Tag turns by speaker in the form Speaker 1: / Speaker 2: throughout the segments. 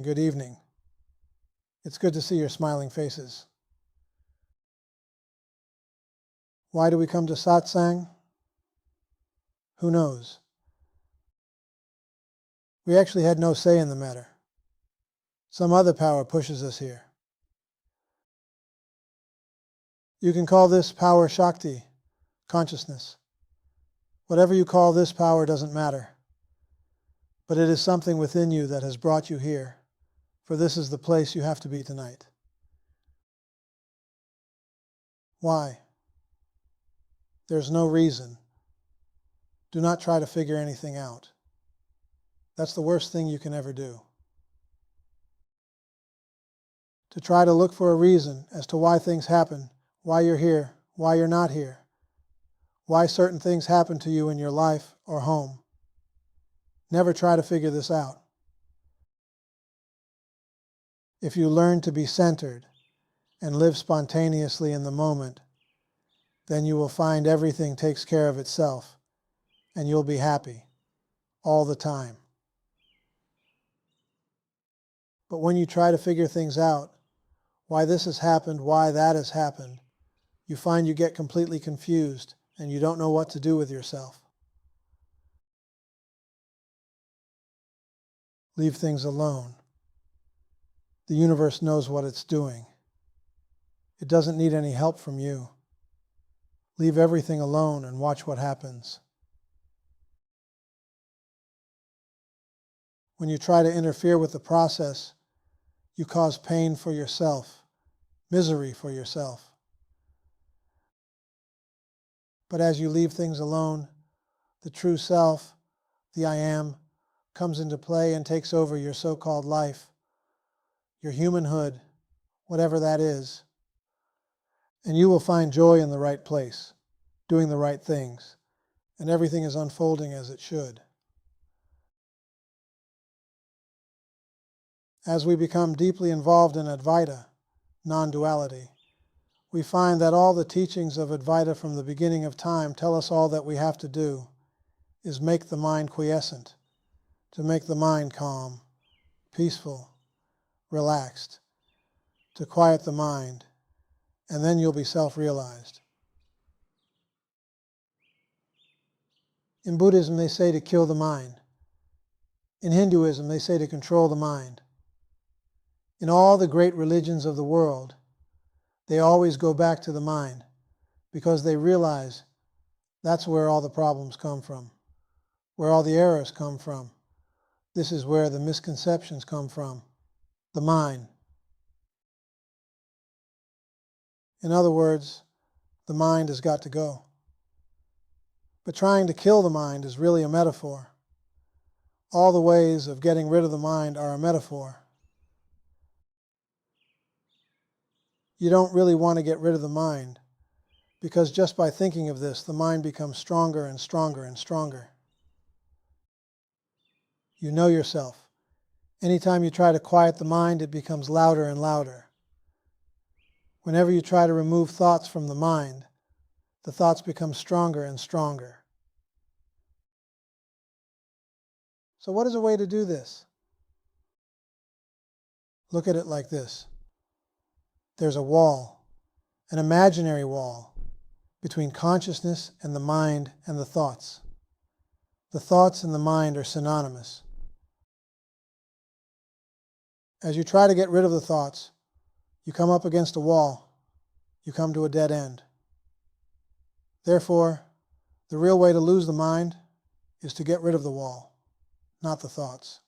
Speaker 1: Good evening. It's good to see your smiling faces. Why do we come to satsang? Who knows? We actually had no say in the matter. Some other power pushes us here. You can call this power Shakti, consciousness. Whatever you call this power doesn't matter. But it is something within you that has brought you here, for this is the place you have to be tonight. Why? There's no reason. Do not try to figure anything out. That's the worst thing you can ever do. To try to look for a reason as to why things happen, why you're here, why you're not here, why certain things happen to you in your life or home. Never try to figure this out. If you learn to be centered and live spontaneously in the moment, then you will find everything takes care of itself, and you'll be happy all the time. But when you try to figure things out, why this has happened, why that has happened, you find you get completely confused and you don't know what to do with yourself. Leave things alone. The universe knows what it's doing. It doesn't need any help from you. Leave everything alone and watch what happens. When you try to interfere with the process, you cause pain for yourself, misery for yourself. But as you leave things alone, the true self, the I am, comes into play and takes over your so-called life, your humanhood, whatever that is, and you will find joy in the right place, doing the right things, and everything is unfolding as it should. As we become deeply involved in Advaita, non-duality, we find that all the teachings of Advaita from the beginning of time tell us all that we have to do is make the mind quiescent, to make the mind calm, peaceful, relaxed, to quiet the mind, and then you'll be self-realized. In Buddhism, they say to kill the mind. In Hinduism, they say to control the mind. In all the great religions of the world, they always go back to the mind because they realize that's where all the problems come from, where all the errors come from. This is where the misconceptions come from, the mind. In other words, the mind has got to go. But trying to kill the mind is really a metaphor. All the ways of getting rid of the mind are a metaphor. You don't really want to get rid of the mind, because just by thinking of this, the mind becomes stronger and stronger and stronger. You know yourself. Anytime you try to quiet the mind, it becomes louder and louder. Whenever you try to remove thoughts from the mind, the thoughts become stronger and stronger. So what is a way to do this? Look at it like this. There's a wall, an imaginary wall, between consciousness and the mind and the thoughts. The thoughts and the mind are synonymous. As you try to get rid of the thoughts, you come up against a wall. You come to a dead end. Therefore, the real way to lose the mind is to get rid of the wall, not the thoughts.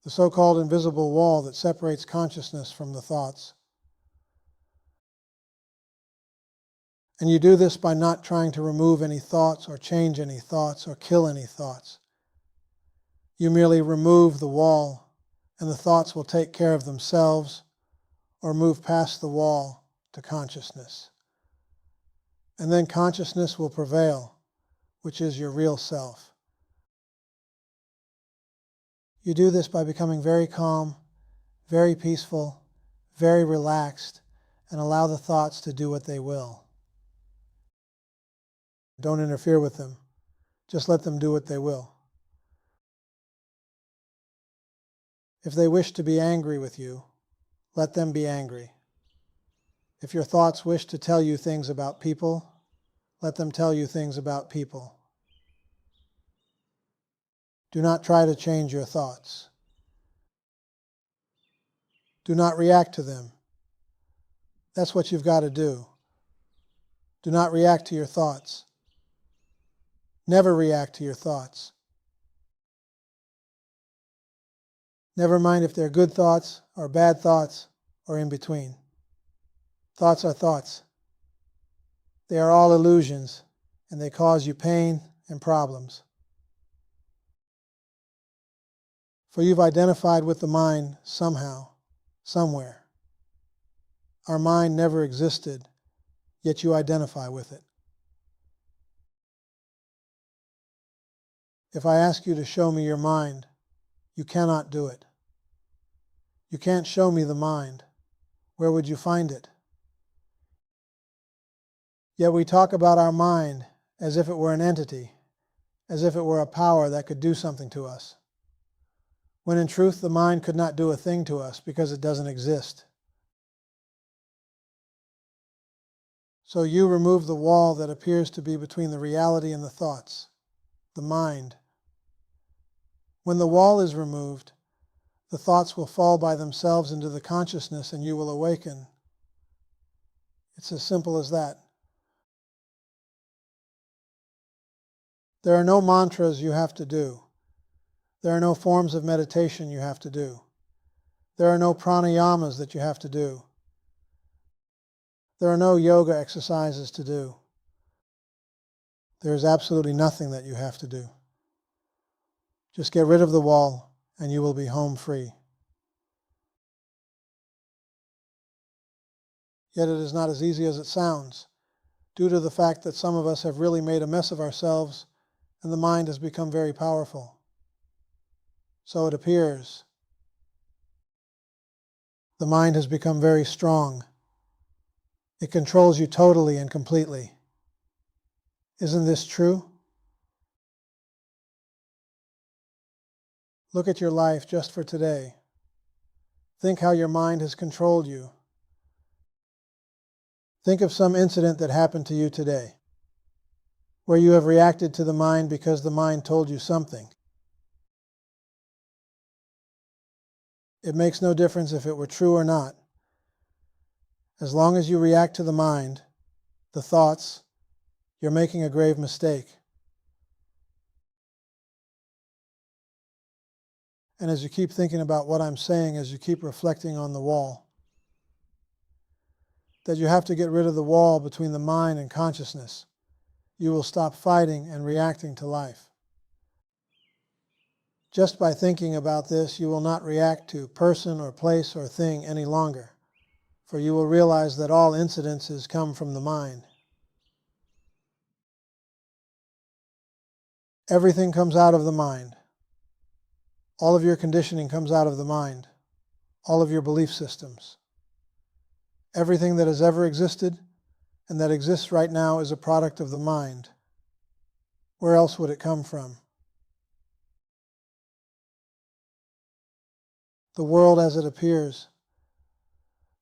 Speaker 1: The so-called invisible wall that separates consciousness from the thoughts. And you do this by not trying to remove any thoughts or change any thoughts or kill any thoughts. You merely remove the wall, and the thoughts will take care of themselves or move past the wall to consciousness. And then consciousness will prevail, which is your real self. You do this by becoming very calm, very peaceful, very relaxed, and allow the thoughts to do what they will. Don't interfere with them. Just let them do what they will. If they wish to be angry with you, let them be angry. If your thoughts wish to tell you things about people, let them tell you things about people. Do not try to change your thoughts. Do not react to them. That's what you've got to do. Do not react to your thoughts. Never react to your thoughts. Never mind if they're good thoughts or bad thoughts or in between. Thoughts are thoughts. They are all illusions, and they cause you pain and problems. For you've identified with the mind somehow, somewhere. Our mind never existed, yet you identify with it. If I ask you to show me your mind, you cannot do it. You can't show me the mind. Where would you find it? Yet we talk about our mind as if it were an entity, as if it were a power that could do something to us, when in truth the mind could not do a thing to us because it doesn't exist. So you remove the wall that appears to be between the reality and the thoughts, the mind. When the wall is removed, the thoughts will fall by themselves into the consciousness and you will awaken. It's as simple as that. There are no mantras you have to do. There are no forms of meditation you have to do. There are no pranayamas that you have to do. There are no yoga exercises to do. There is absolutely nothing that you have to do. Just get rid of the wall and you will be home free. Yet it is not as easy as it sounds, due to the fact that some of us have really made a mess of ourselves and the mind has become very powerful. So it appears. The mind has become very strong. It controls you totally and completely. Isn't this true? Look at your life just for today. Think how your mind has controlled you. Think of some incident that happened to you today, where you have reacted to the mind because the mind told you something. It makes no difference if it were true or not. As long as you react to the mind, the thoughts, you're making a grave mistake. And as you keep thinking about what I'm saying, as you keep reflecting on the wall, that you have to get rid of the wall between the mind and consciousness, you will stop fighting and reacting to life. Just by thinking about this, you will not react to person or place or thing any longer, for you will realize that all incidences come from the mind. Everything comes out of the mind. All of your conditioning comes out of the mind. All of your belief systems. Everything that has ever existed and that exists right now is a product of the mind. Where else would it come from? The world as it appears,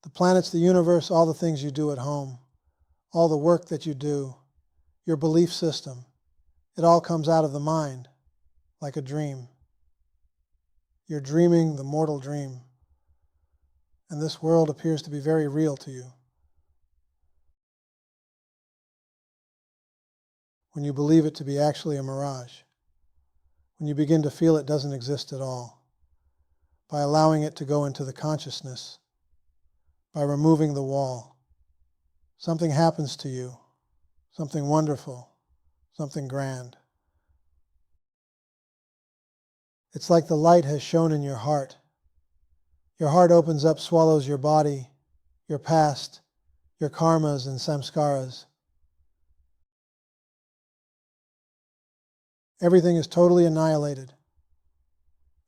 Speaker 1: the planets, the universe, all the things you do at home, all the work that you do, your belief system, it all comes out of the mind, like a dream. You're dreaming the mortal dream, and this world appears to be very real to you. When you believe it to be actually a mirage, when you begin to feel it doesn't exist at all, by allowing it to go into the consciousness, by removing the wall, something happens to you, something wonderful, something grand. It's like the light has shone in your heart. Your heart opens up, swallows your body, your past, your karmas and samskaras. Everything is totally annihilated.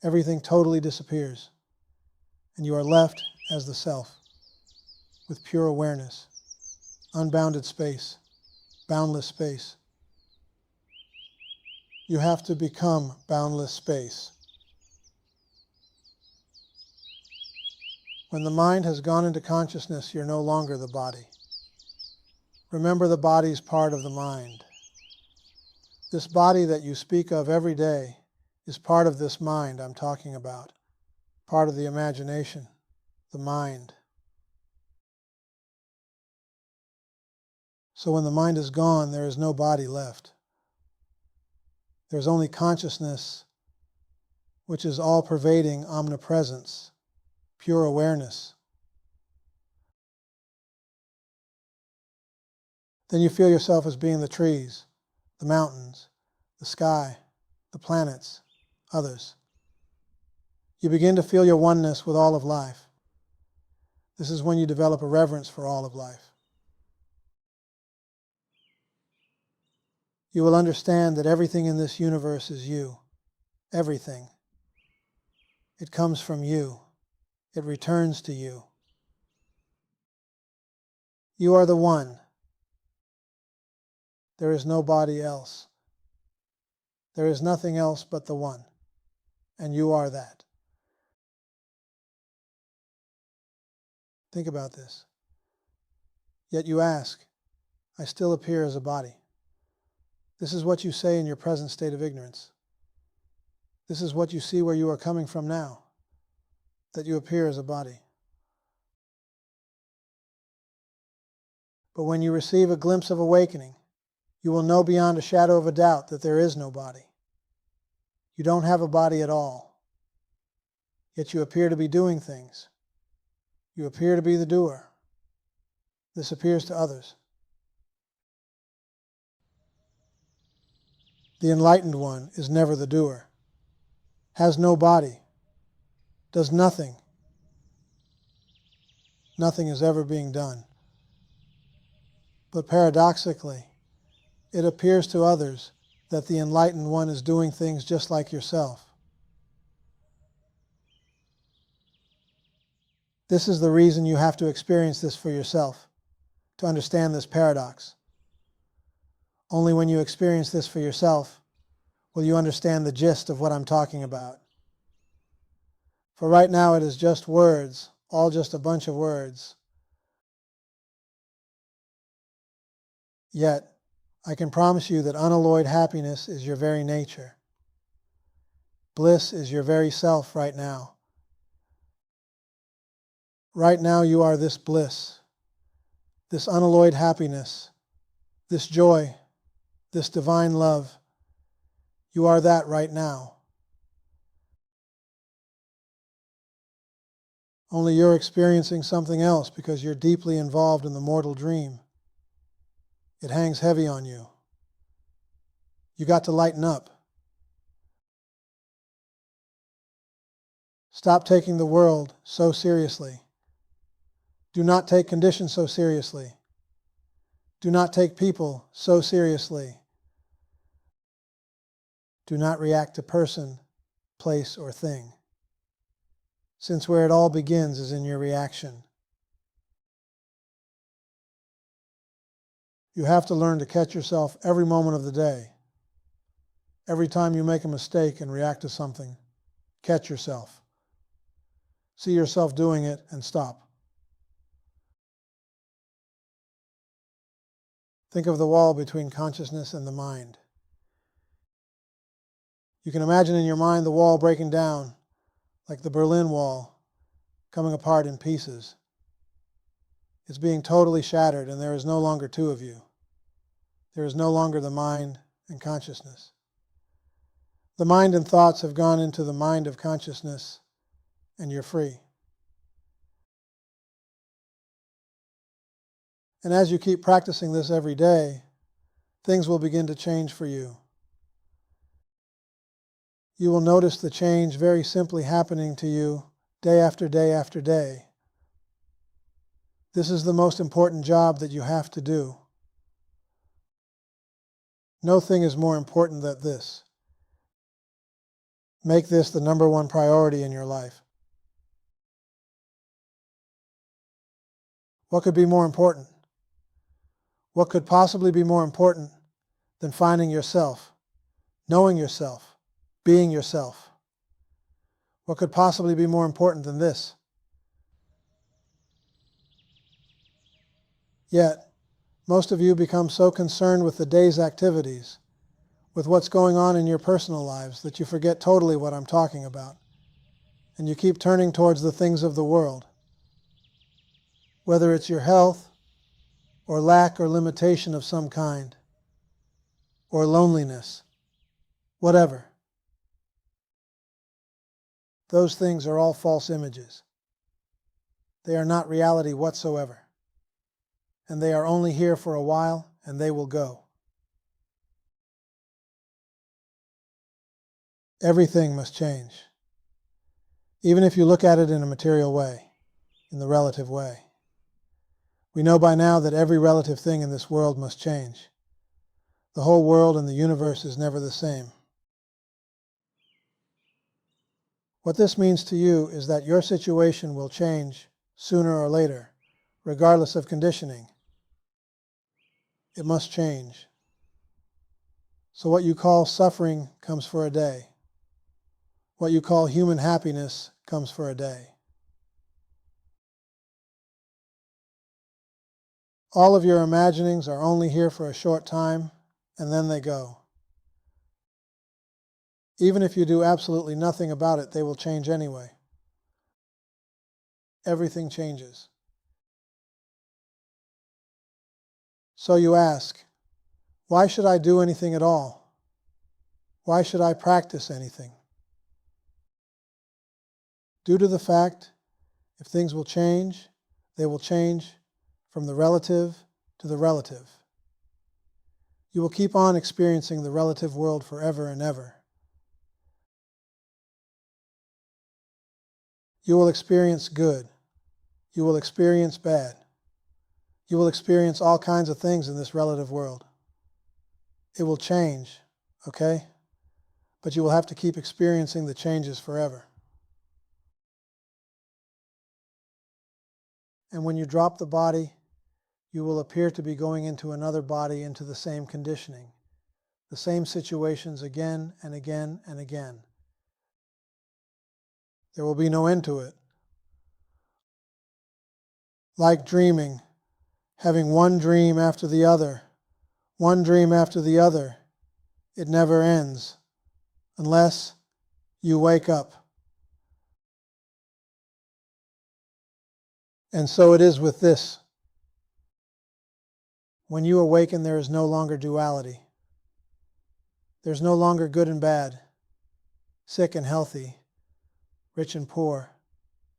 Speaker 1: Everything totally disappears. And you are left as the self, with pure awareness, unbounded space, boundless space. You have to become boundless space. When the mind has gone into consciousness, you're no longer the body. Remember, the body is part of the mind. This body that you speak of every day is part of this mind I'm talking about, part of the imagination, the mind. So when the mind is gone, there is no body left. There's only consciousness, which is all-pervading omnipresence, pure awareness. Then you feel yourself as being the trees, the mountains, the sky, the planets, others. You begin to feel your oneness with all of life. This is when you develop a reverence for all of life. You will understand that everything in this universe is you. Everything. It comes from you. It returns to you. You are the one. There is nobody else. There is nothing else but the one. And you are that. Think about this. Yet you ask, I still appear as a body. This is what you say in your present state of ignorance. This is what you see where you are coming from now, that you appear as a body. But when you receive a glimpse of awakening, you will know beyond a shadow of a doubt that there is no body. You don't have a body at all. Yet you appear to be doing things. You appear to be the doer. This appears to others. The enlightened one is never the doer, has no body, does nothing. Nothing is ever being done. But paradoxically, it appears to others that the enlightened one is doing things just like yourself. This is the reason you have to experience this for yourself, to understand this paradox. Only when you experience this for yourself will you understand the gist of what I'm talking about. For right now it is just words, all just a bunch of words. Yet, I can promise you that unalloyed happiness is your very nature. Bliss is your very self right now. Right now you are this bliss, this unalloyed happiness, this joy, this divine love. You are that right now. Only you're experiencing something else because you're deeply involved in the mortal dream. It hangs heavy on you. You got to lighten up. Stop taking the world so seriously. Do not take conditions so seriously. Do not take people so seriously. Do not react to person, place, or thing, since where it all begins is in your reaction. You have to learn to catch yourself every moment of the day. Every time you make a mistake and react to something, catch yourself. See yourself doing it and stop. Think of the wall between consciousness and the mind. You can imagine in your mind the wall breaking down, like the Berlin Wall, coming apart in pieces. It's being totally shattered, and there is no longer two of you. There is no longer the mind and consciousness. The mind and thoughts have gone into the mind of consciousness, and you're free. And as you keep practicing this every day, things will begin to change for you. You will notice the change very simply happening to you day after day after day. This is the most important job that you have to do. No thing is more important than this. Make this the number one priority in your life. What could be more important? What could possibly be more important than finding yourself, knowing yourself, being yourself? What could possibly be more important than this? Yet, most of you become so concerned with the day's activities, with what's going on in your personal lives, that you forget totally what I'm talking about, and you keep turning towards the things of the world. Whether it's your health, or lack or limitation of some kind, or loneliness, whatever. Those things are all false images. They are not reality whatsoever. And they are only here for a while, and they will go. Everything must change. Even if you look at it in a material way, in the relative way. We know by now that every relative thing in this world must change. The whole world and the universe is never the same. What this means to you is that your situation will change sooner or later, regardless of conditioning. It must change. So what you call suffering comes for a day. What you call human happiness comes for a day. All of your imaginings are only here for a short time, and then they go. Even if you do absolutely nothing about it, they will change anyway. Everything changes. So you ask, why should I do anything at all? Why should I practice anything? Due to the fact, if things will change, they will change from the relative to the relative. You will keep on experiencing the relative world forever and ever. You will experience good. You will experience bad. You will experience all kinds of things in this relative world. It will change, okay? But you will have to keep experiencing the changes forever. And when you drop the body, you will appear to be going into another body, into the same conditioning, the same situations again and again and again. There will be no end to it. Like dreaming, having one dream after the other, one dream after the other, it never ends unless you wake up. And so it is with this. When you awaken, there is no longer duality. There's no longer good and bad, sick and healthy, rich and poor,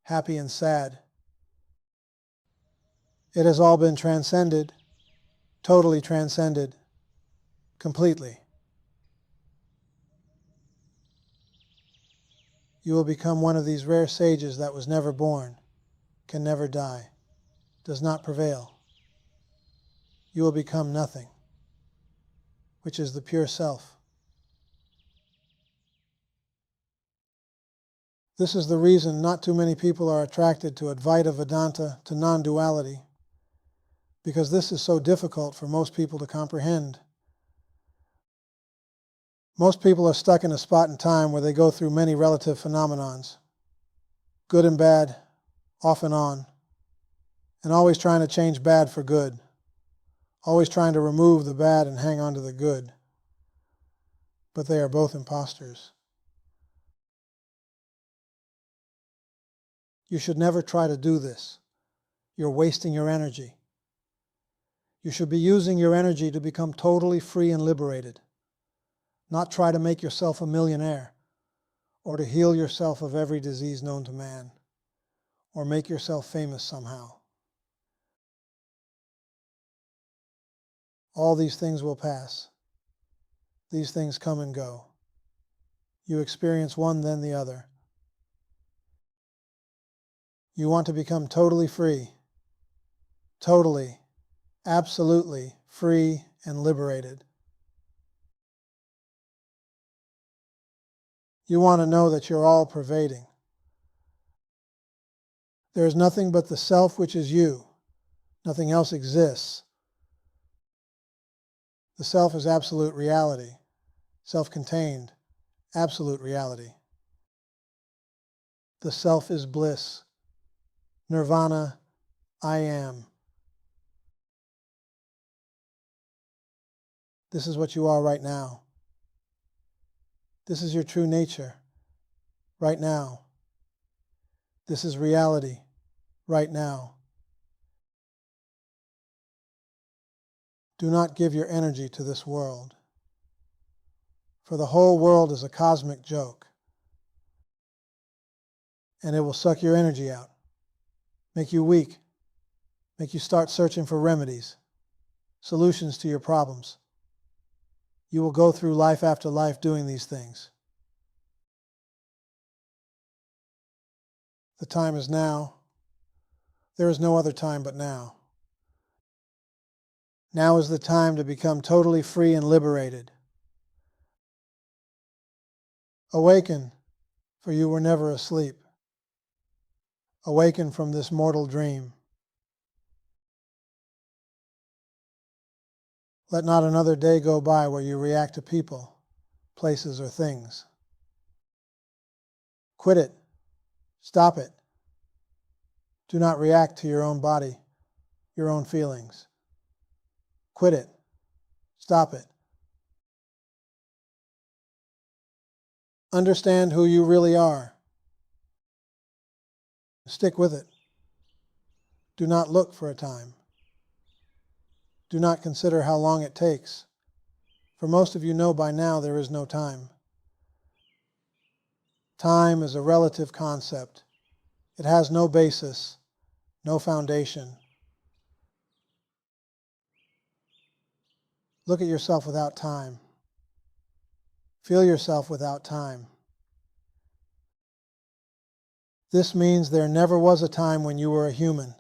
Speaker 1: happy and sad. It has all been transcended, totally transcended, completely. You will become one of these rare sages that was never born, can never die, does not prevail. You will become nothing, which is the pure self. This is the reason not too many people are attracted to Advaita Vedanta, to non-duality, because this is so difficult for most people to comprehend. Most people are stuck in a spot in time where they go through many relative phenomenons, good and bad, off and on, and always trying to change bad for good, always trying to remove the bad and hang on to the good. But they are both imposters. You should never try to do this. You're wasting your energy. You should be using your energy to become totally free and liberated, not try to make yourself a millionaire, or to heal yourself of every disease known to man, or make yourself famous somehow. All these things will pass. These things come and go. You experience one, then the other. You want to become totally free, totally, absolutely free and liberated. You want to know that you're all pervading. There is nothing but the self which is you. Nothing else exists. The self is absolute reality, self-contained, absolute reality. The self is bliss. Nirvana, I am. This is what you are right now. This is your true nature right now. This is reality right now. Do not give your energy to this world, for the whole world is a cosmic joke, and it will suck your energy out, make you weak, make you start searching for remedies, solutions to your problems. You will go through life after life doing these things. The time is now. There is no other time but now. Now is the time to become totally free and liberated. Awaken, for you were never asleep. Awaken from this mortal dream. Let not another day go by where you react to people, places, or things. Quit it. Stop it. Do not react to your own body, your own feelings. Quit it. Stop it. Understand who you really are. Stick with it. Do not look for a time. Do not consider how long it takes, for most of you know by now there is no time. Time is a relative concept. It has no basis, no foundation. Look at yourself without time. Feel yourself without time. This means there never was a time when you were a human.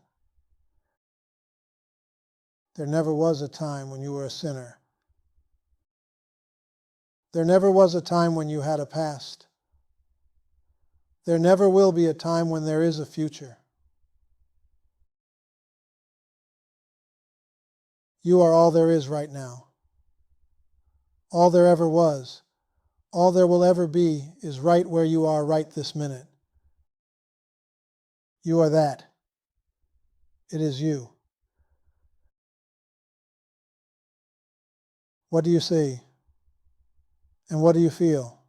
Speaker 1: There never was a time when you were a sinner. There never was a time when you had a past. There never will be a time when there is a future. You are all there is right now. All there ever was, all there will ever be is right where you are right this minute. You are that. It is you. What do you see? And what do you feel?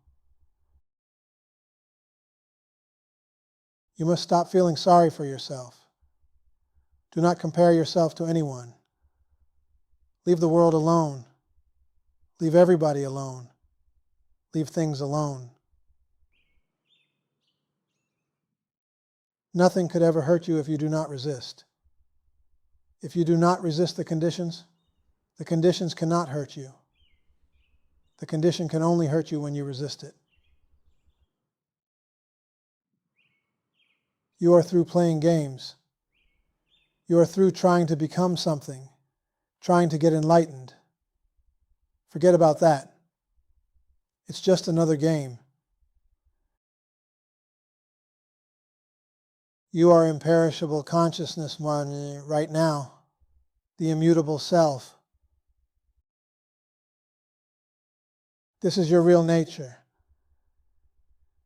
Speaker 1: You must stop feeling sorry for yourself. Do not compare yourself to anyone. Leave the world alone. Leave everybody alone. Leave things alone. Nothing could ever hurt you if you do not resist. If you do not resist the conditions cannot hurt you. The condition can only hurt you when you resist it. You are through playing games. You are through trying to become something, trying to get enlightened. Forget about that. It's just another game. You are imperishable consciousness right now, the immutable self. This is your real nature.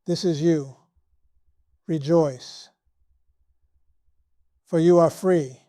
Speaker 1: This is you. Rejoice. For you are free.